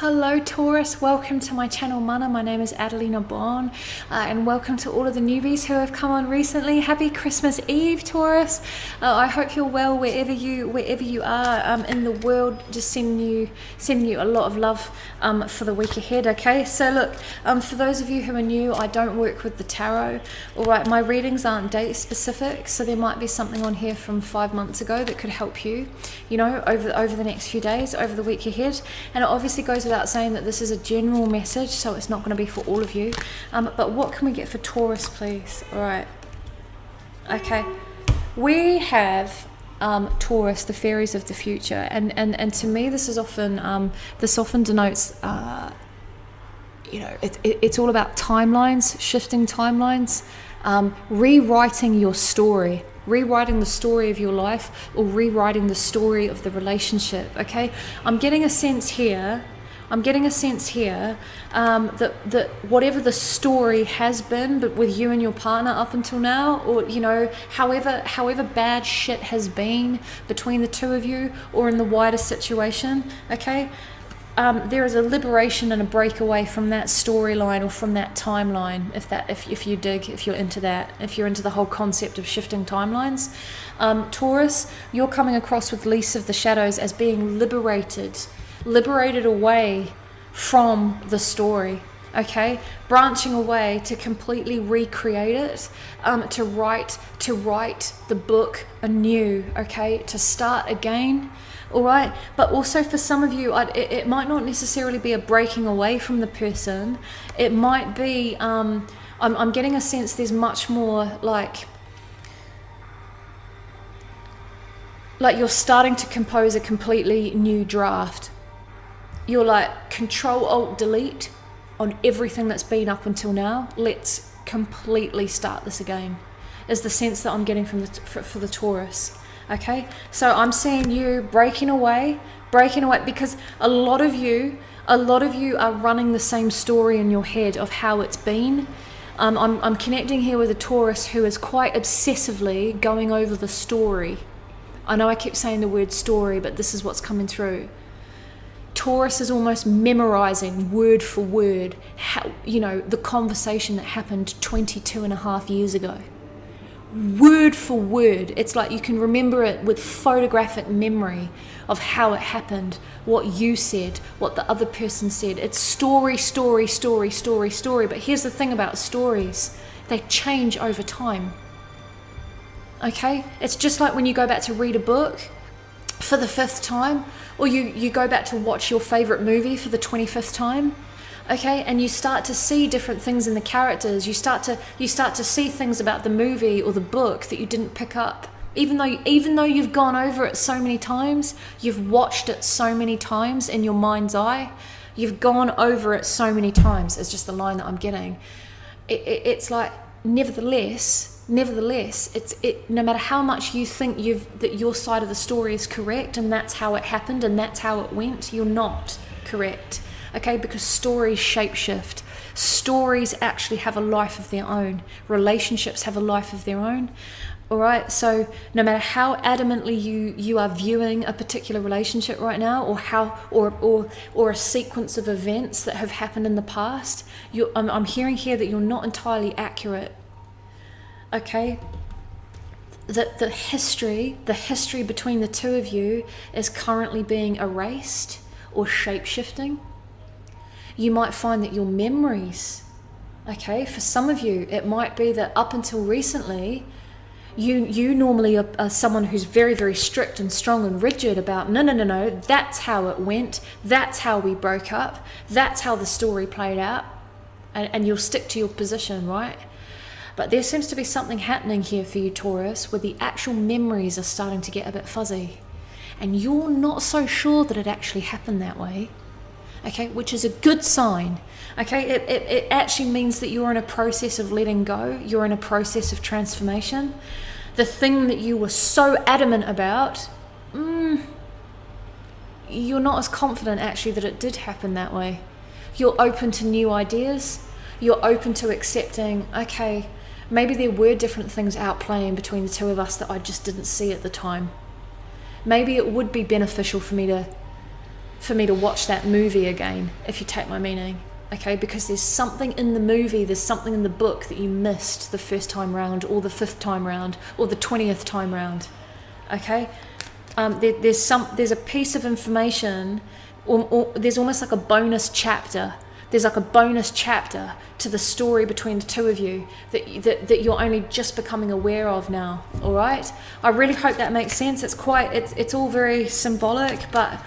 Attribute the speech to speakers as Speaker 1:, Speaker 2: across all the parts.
Speaker 1: Hello Taurus, welcome to my channel MANNA. My name is Adalina Bonn and welcome to all of the newbies who have come on recently. Happy Christmas Eve, Taurus. I hope you're well wherever you are in the world. Just sending you a lot of love for the week ahead. Okay, so look, for those of you who are new, I don't work with the tarot. All right, my readings aren't date specific, so there might be something on here from 5 months ago that could help you, over the next few days, over the week ahead. And it obviously goes without saying that this is a general message, so it's not going to be for all of you, but what can we get for Taurus, please? All right, okay, we have Taurus, the fairies of the future, and to me this is often this often denotes it's all about timelines, shifting timelines, rewriting your story, rewriting the story of your life, or rewriting the story of the relationship. Okay, I'm getting a sense here that whatever the story has been, but with you and your partner up until now, or however bad shit has been between the two of you or in the wider situation, okay, there is a liberation and a breakaway from that storyline or from that timeline, if you're into that, if you're into the whole concept of shifting timelines. Taurus, you're coming across with Lease of the Shadows as being liberated away from the story, okay, branching away to completely recreate it, to write the book anew, okay, to start again. All right, but also for some of you, it might not necessarily be a breaking away from the person. It might be, I'm getting a sense there's much more like you're starting to compose a completely new draft. You're like Control-Alt-Delete on everything that's been up until now. Let's completely start this again, is the sense that I'm getting from for the Taurus. Okay, so I'm seeing you breaking away, because a lot of you are running the same story in your head of how it's been. I'm connecting here with a Taurus who is quite obsessively going over the story. I know I keep saying the word story, but this is what's coming through. Taurus is almost memorizing word for word the conversation that happened 22.5 years ago. Word for word. It's like you can remember it with photographic memory of how it happened, what you said, what the other person said. It's story. But here's the thing about stories, they change over time. Okay, it's just like when you go back to read a book for the 5th time, or you go back to watch your favorite movie for the 25th time. Okay, and you start to see different things in the characters. You start to see things about the movie or the book that you didn't pick up, even though you've gone over it so many times, you've watched it so many times in your mind's eye, you've gone over it so many times. It's just the line that I'm getting. It's like nevertheless, no matter how much you think that your side of the story is correct and that's how it happened and that's how it went, you're not correct. Okay, because stories shapeshift. Stories actually have a life of their own. Relationships have a life of their own. All right, so no matter how adamantly you are viewing a particular relationship right now, or a sequence of events that have happened in the past, I'm hearing here that you're not entirely accurate. Okay, that the history between the two of you is currently being erased or shape-shifting. You might find that your memories, okay, for some of you, it might be that up until recently, you normally are someone who's very, very strict and strong and rigid about, no, that's how it went, that's how we broke up, that's how the story played out, and you'll stick to your position, right? But there seems to be something happening here for you, Taurus, where the actual memories are starting to get a bit fuzzy, and you're not so sure that it actually happened that way. Okay, which is a good sign. Okay, it actually means that you're in a process of letting go. You're in a process of transformation. The thing that you were so adamant about, you're not as confident actually that it did happen that way. You're open to new ideas. You're open to accepting, okay, maybe there were different things outplaying between the two of us that I just didn't see at the time. Maybe it would be beneficial for me to for me to watch that movie again, if you take my meaning. Okay, because there's something in the movie, there's something in the book that you missed the first time round, or the 5th time round, or the 20th time round. Okay, there's a piece of information, or there's almost like a bonus chapter. There's like a bonus chapter to the story between the two of you that you're only just becoming aware of now. All right, I really hope that makes sense. It's all very symbolic, but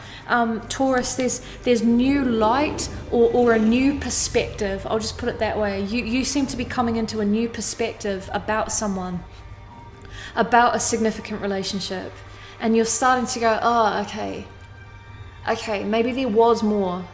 Speaker 1: Taurus, there's new light or a new perspective. I'll just put it that way. You seem to be coming into a new perspective about someone, about a significant relationship, and you're starting to go, oh, okay, maybe there was more.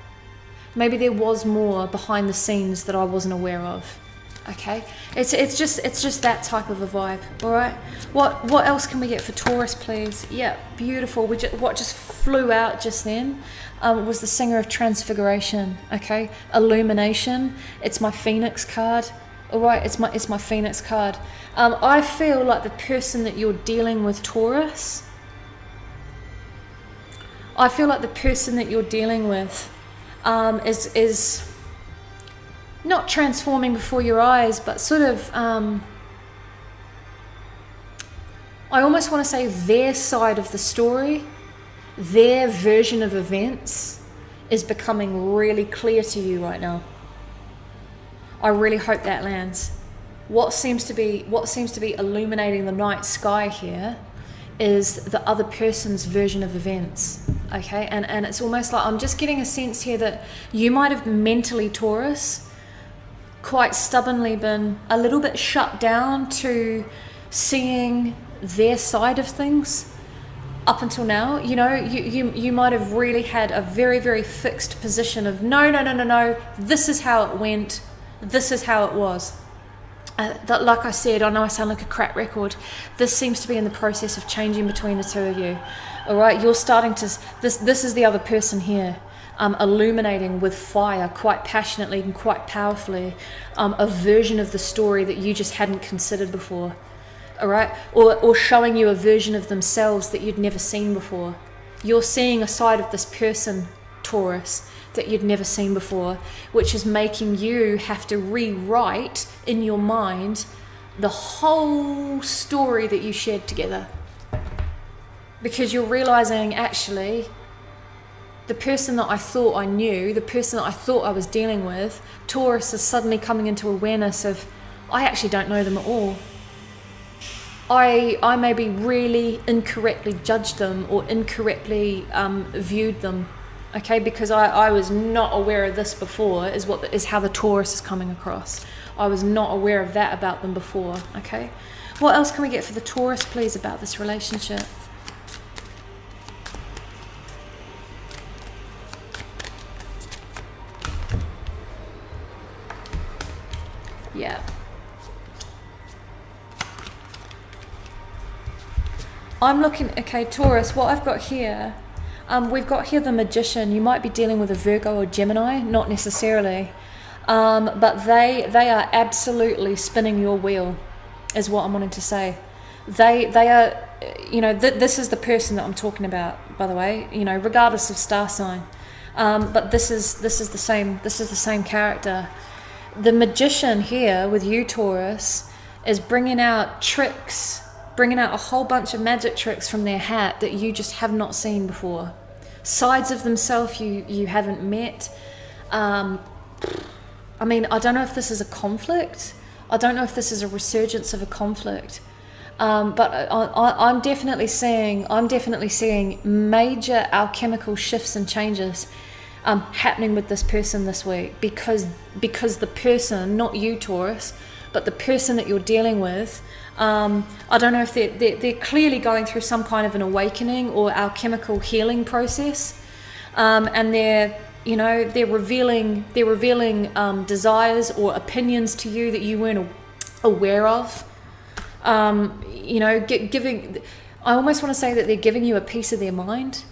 Speaker 1: Maybe there was more behind the scenes that I wasn't aware of. Okay, it's just that type of a vibe. All right. What else can we get for Taurus, please? Yeah, beautiful. What just flew out just then was the Singer of Transfiguration. Okay, Illumination. It's my Phoenix card. All right, it's my Phoenix card. I feel like the person that you're dealing with, Taurus. I feel like the person that you're dealing with is not transforming before your eyes, but sort of, I almost want to say their side of the story, their version of events is becoming really clear to you right now. I really hope that lands. What seems to be illuminating the night sky here is the other person's version of events. Okay, and it's almost like I'm just getting a sense here that you might have mentally, Taurus, quite stubbornly been a little bit shut down to seeing their side of things up until now. You know, you might have really had a very, very fixed position of no, this is how it went, this is how it was. That, like I said, I know I sound like a crap record. This seems to be in the process of changing between the two of you. All right, you're starting to. This is the other person here, illuminating with fire, quite passionately and quite powerfully, a version of the story that you just hadn't considered before. All right, or showing you a version of themselves that you'd never seen before. You're seeing a side of this person, Taurus, that you'd never seen before, which is making you have to rewrite in your mind the whole story that you shared together. Because you're realizing, actually, the person that I thought I knew, the person that I thought I was dealing with, Taurus is suddenly coming into awareness of, I actually don't know them at all. I maybe really incorrectly judged them or incorrectly viewed them. Okay, because I was not aware of this before, is how the Taurus is coming across. I was not aware of that about them before. Okay, what else can we get for the Taurus, please, about this relationship? Yeah. I'm looking, okay, Taurus, what I've got here, we've got here the Magician. You might be dealing with a Virgo or Gemini, not necessarily, but they are absolutely spinning your wheel, is what I'm wanting to say. They are, you know, this is the person that I'm talking about, by the way, you know, regardless of star sign. But this is the same character. The Magician here with you, Taurus, is bringing out tricks, bringing out a whole bunch of magic tricks from their hat that you just have not seen before. Sides of themselves you haven't met. I mean, I don't know if this is a conflict. I don't know if this is a resurgence of a conflict. But I'm definitely seeing major alchemical shifts and changes happening with this person this week, because the person, not you, Taurus, but the person that you're dealing with, I don't know if they're clearly going through some kind of an awakening or alchemical healing process, and they're revealing desires or opinions to you that you weren't aware of. Giving. I almost want to say that they're giving you a piece of their mind.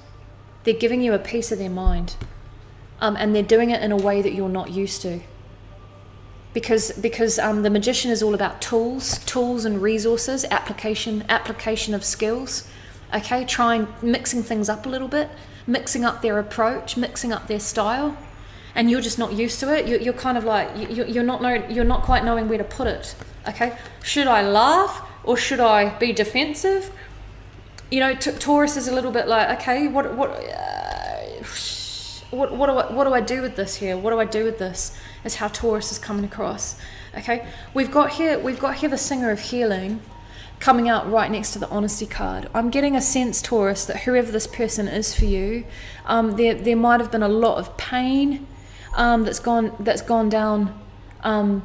Speaker 1: They're giving you a piece of their mind, and they're doing it in a way that you're not used to. Because the Magician is all about tools and resources, application of skills. Okay, mixing things up a little bit, mixing up their approach, mixing up their style, and you're just not used to it. You're kind of like, you're not quite knowing where to put it. Okay, should I laugh or should I be defensive? You know, Taurus is a little bit like, okay, what do I do with this here? What do I do with this? Is how Taurus is coming across. Okay, we've got here the Singer of Healing coming out right next to the Honesty card. I'm getting a sense, Taurus, that whoever this person is for you, there might have been a lot of pain that's gone down in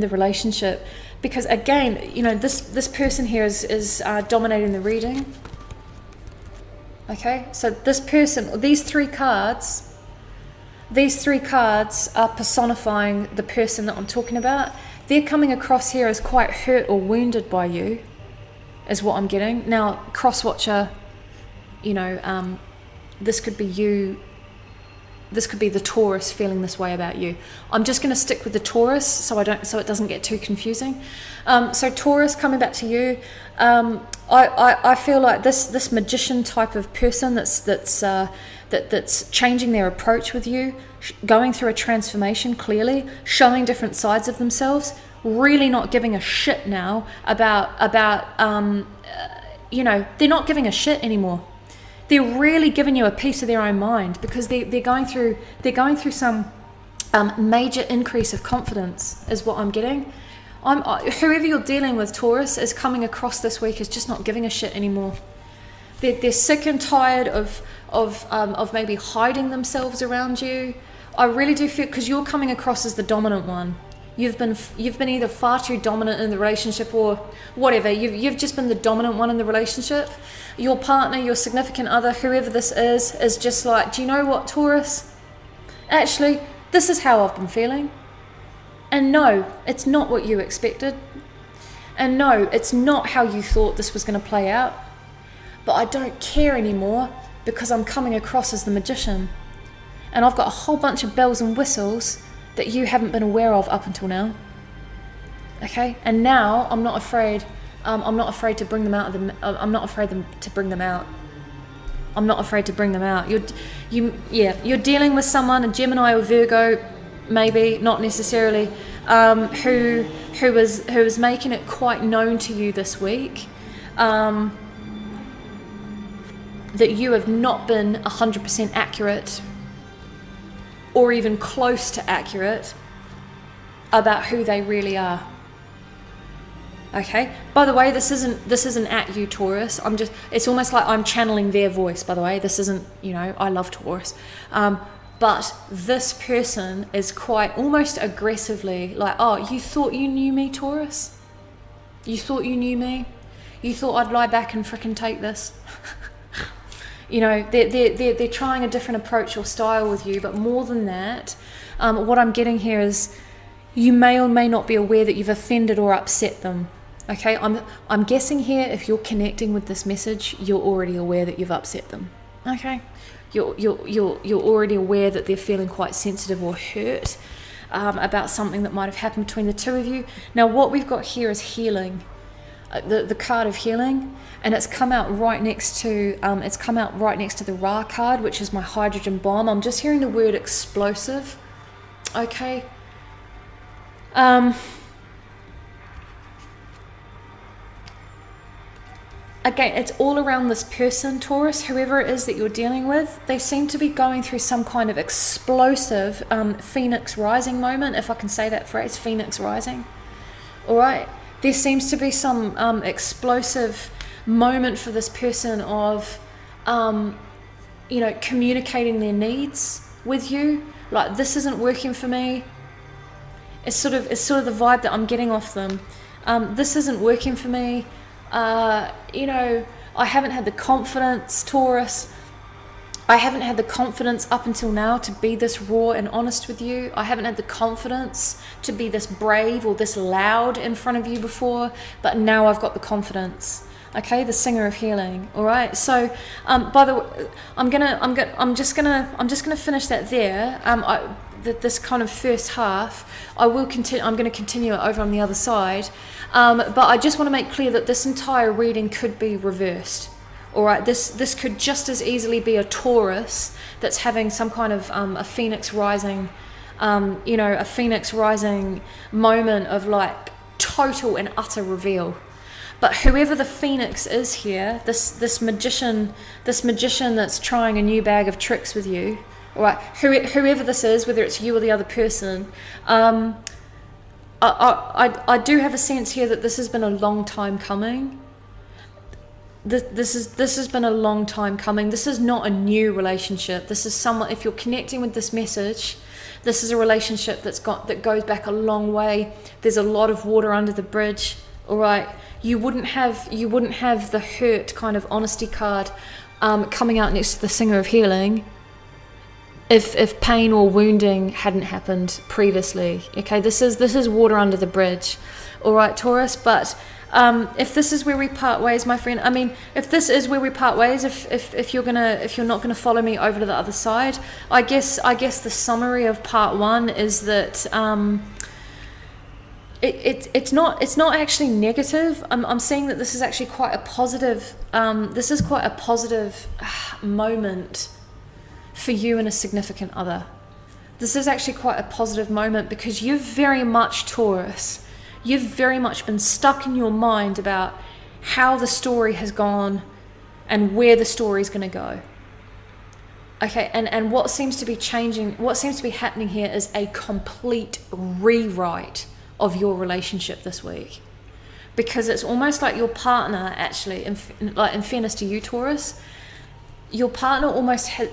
Speaker 1: the relationship, because again, you know, this person here is dominating the reading. Okay, so this person, these three cards are personifying the person that I'm talking about. They're coming across here as quite hurt or wounded by you, is what I'm getting. Now, cross-watcher, you know, this could be you. This could be the Taurus feeling this way about you. I'm just going to stick with the Taurus so it doesn't get too confusing. So Taurus, coming back to you, I feel like this magician type of person that's changing their approach with you, going through a transformation, clearly showing different sides of themselves, really not giving a shit now about you know, they're not giving a shit anymore. They're really giving you a piece of their own mind, because they're going through some major increase of confidence, is what I'm getting. Whoever you're dealing with, Taurus, is coming across this week as just not giving a shit anymore. They're sick and tired of maybe hiding themselves around you. I really do feel, because you're coming across as the dominant one. You've been either far too dominant in the relationship or whatever. You've just been the dominant one in the relationship. Your partner, your significant other, whoever this is just like, do you know what, Taurus? Actually, this is how I've been feeling. And no, it's not what you expected. And no, it's not how you thought this was going to play out. But I don't care anymore, because I'm coming across as the magician. And I've got a whole bunch of bells and whistles that you haven't been aware of up until now. Okay? And now I'm not afraid. I'm not afraid to bring them out. I'm not afraid to bring them out. I'm not afraid to bring them out. You're dealing with someone, a Gemini or Virgo, maybe, not necessarily, who is making it quite known to you this week that you have not been 100% accurate, or even close to accurate, about who they really are. Okay, by the way, this isn't at you, Taurus. It's almost like I'm channeling their voice, by the way. This isn't, you know, I love Taurus. But this person is quite almost aggressively like, oh, you thought you knew me, Taurus? You thought you knew me? You thought I'd lie back and frickin' take this? You know, they're trying a different approach or style with you, but more than that, what I'm getting here is you may or may not be aware that you've offended or upset them. Okay, I'm guessing here, if you're connecting with this message, you're already aware that you've upset them. Okay, you're already aware that they're feeling quite sensitive or hurt about something that might have happened between the two of you. Now, what we've got here is healing, the card of healing, and it's come out right next to the Ra card, which is my hydrogen bomb. I'm just hearing the word explosive. Okay. Again, it's all around this person, Taurus, whoever it is that you're dealing with. They seem to be going through some kind of explosive phoenix rising moment, if I can say that phrase, phoenix rising. All right, there seems to be some explosive moment for this person of, communicating their needs with you. Like, this isn't working for me. It's sort of the vibe that I'm getting off them. This isn't working for me. I haven't had the confidence, Taurus. I haven't had the confidence up until now to be this raw and honest with you. I haven't had the confidence to be this brave or this loud in front of you before, but now I've got the confidence. Okay, the Singer of Healing. All right. So, by the way, I'm just gonna finish that there. This kind of first half, I'm going to continue it over on the other side. But I just want to make clear that this entire reading could be reversed. All right, this could just as easily be a Taurus that's having some kind of a phoenix rising, a phoenix rising moment of like total and utter reveal. But whoever the phoenix is here, this magician that's trying a new bag of tricks with you, all right, whoever this is, whether it's you or the other person, I do have a sense here that this has been a long time coming. This has been a long time coming. This is not a new relationship. This is someone, if you're connecting with this message, this is a relationship that goes back a long way. There's a lot of water under the bridge. All right, you wouldn't have the hurt kind of honesty card coming out next to the Singer of Healing if pain or wounding hadn't happened previously. Okay, this is water under the bridge. All right, Taurus, but if this is where we part ways, my friend, I mean, if this is where we part ways, if you're not gonna follow me over to the other side, I guess the summary of part one is that it's not actually negative. I'm seeing that this is actually quite a positive. This is quite a positive moment for you and a significant other. This is actually quite a positive moment because you've very much, Taurus, you've very much been stuck in your mind about how the story has gone and where the story is going to go. Okay, and what seems to be changing, what seems to be happening here is a complete rewrite of your relationship this week. Because it's almost like your partner, actually, in fairness to you, Taurus, your partner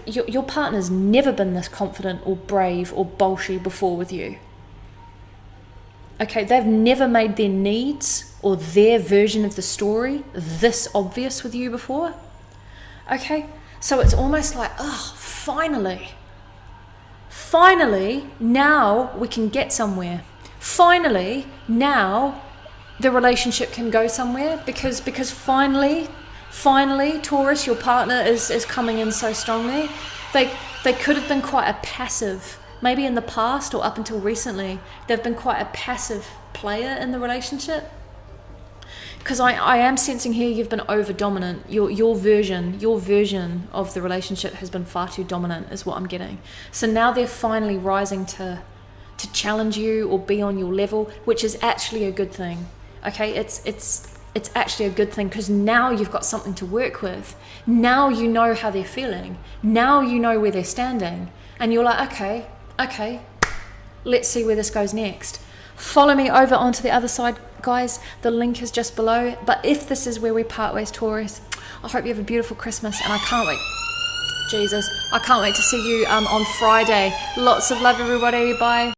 Speaker 1: your partner's never been this confident or brave or bolshy before with you. Okay, they've never made their needs or their version of the story this obvious with you before. Okay, so it's almost like, oh, finally, now we can get somewhere. Finally, now the relationship can go somewhere because finally, Taurus, your partner is coming in so strongly. They could have been quite a passive, maybe in the past or up until recently, they've been quite a passive player in the relationship. Because I am sensing here you've been over dominant. Your version of the relationship has been far too dominant, is what I'm getting. So now they're finally rising to challenge you or be on your level, which is actually a good thing. Okay, it's actually a good thing because now you've got something to work with. Now you know how they're feeling. Now you know where they're standing. And you're like, okay, let's see where this goes next. Follow me over onto the other side, guys. The link is just below. But if this is where we part ways, Taurus, I hope you have a beautiful Christmas and I can't wait. Jesus, I can't wait to see you on Friday. Lots of love, everybody. Bye.